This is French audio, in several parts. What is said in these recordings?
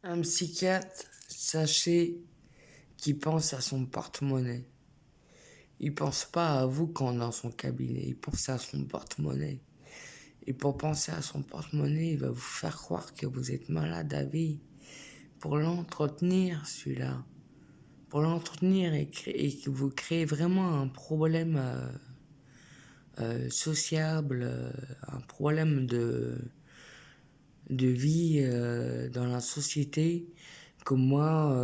Un psychiatre, sachez qu'il pense à son porte-monnaie. Il pense pas à vous quand dans son cabinet, il pense à son porte-monnaie. Et pour penser à son porte-monnaie, il va vous faire croire que vous êtes malade à vie. Pour l'entretenir, celui-là. Pour l'entretenir et que vous créez vraiment un problème sociable, un problème de vie dans la société. Comme moi,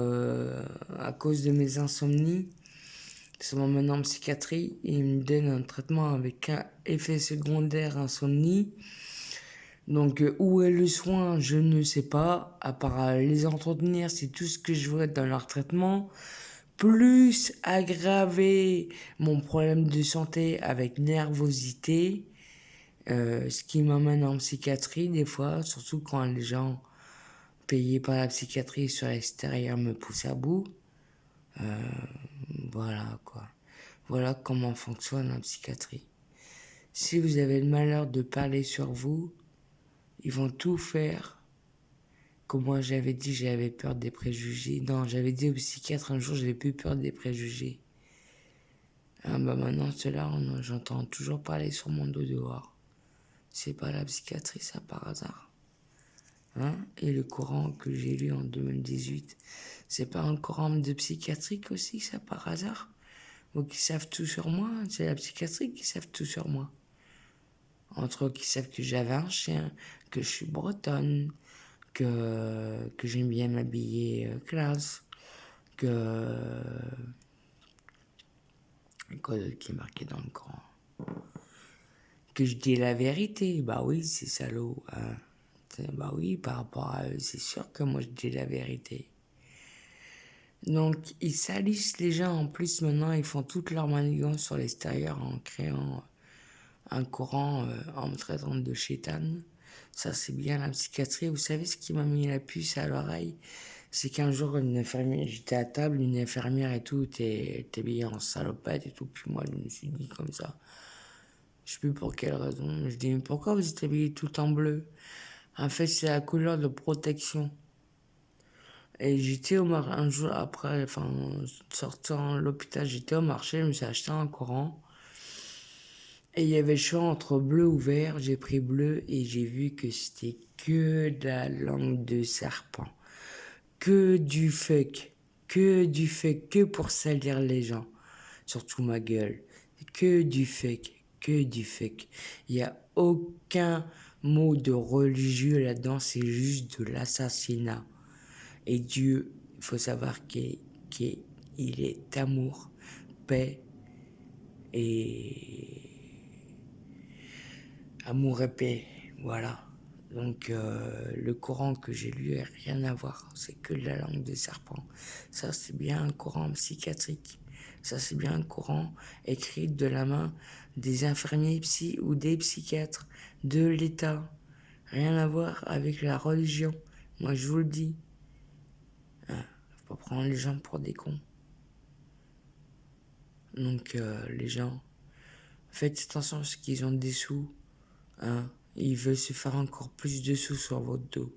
à cause de mes insomnies, ça m'emmène en psychiatrie et il me donne un traitement avec un effet secondaire insomnie. Donc où est le soin, je ne sais pas, à part les entretenir, c'est tout ce que je vois dans leur traitement. Plus aggraver mon problème de santé avec nervosité, ce qui m'amène en psychiatrie des fois, surtout quand les gens payés par la psychiatrie sur l'extérieur me poussent à bout. Voilà quoi. Voilà comment fonctionne la psychiatrie. Si vous avez le malheur de parler sur vous, ils vont tout faire. Comme moi j'avais dit, j'avais peur des préjugés. Non, j'avais dit au psychiatre un jour, j'avais plus peur des préjugés. Ah bah maintenant, ceux-là, j'entends toujours parler sur mon dos dehors. C'est pas la psychiatrie, ça par hasard. Hein? Et le Coran que j'ai lu en 2018, c'est pas un Coran de psychiatrique aussi, ça par hasard? Ou qui savent tout sur moi, c'est la psychiatrie qui savent tout sur moi. Entre eux qui savent que j'avais un chien, que je suis bretonne, que j'aime bien m'habiller classe, quoi d'autre qui est marqué dans le Coran? Que je dis la vérité, bah oui, c'est salaud. Hein. Bah oui, par rapport à eux, c'est sûr que moi je dis la vérité. Donc, ils salissent les gens. En plus, maintenant, ils font toute leur manigance sur l'extérieur en créant un courant, en me traitant de chétane. Ça, c'est bien la psychiatrie. Vous savez ce qui m'a mis la puce à l'oreille? C'est qu'un jour, une infirmière, j'étais à table, une infirmière et tout, était habillée en salopette et tout. Puis moi, je me suis dit comme ça. Je sais plus pour quelle raison. Je dis, mais pourquoi vous êtes habillé tout en bleu? En fait, c'est la couleur de protection. Et j'étais un jour après, enfin, sortant de l'hôpital, j'étais au marché, je me suis acheté un courant. Et il y avait le choix entre bleu ou vert. J'ai pris bleu et j'ai vu que c'était que de la langue de serpent. Que du fake. Que du fake. Que pour salir les gens. Surtout ma gueule. Que du fake. Que du fake. Il n'y a aucun mot de religieux là-dedans. C'est juste de l'assassinat. Et Dieu, il faut savoir qu'il est amour, paix et amour et paix. Voilà. Donc le Coran que j'ai lu n'a rien à voir. C'est que la langue des serpents. Ça, c'est bien un Coran psychiatrique. Ça, c'est bien un Coran écrit de la main des infirmiers psy ou des psychiatres de l'État. Rien à voir avec la religion. Moi, je vous le dis. Faut pas prendre les gens pour des cons. Donc les gens, faites attention parce qu'ils ont des sous. Hein. Ils veulent se faire encore plus de sous sur votre dos.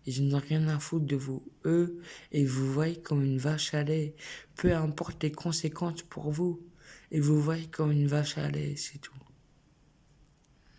Ils n'ont rien à foutre de vous. Eux, ils vous voient comme une vache à lait. Peu importe les conséquences pour vous. Ils vous voient comme une vache à lait, c'est tout.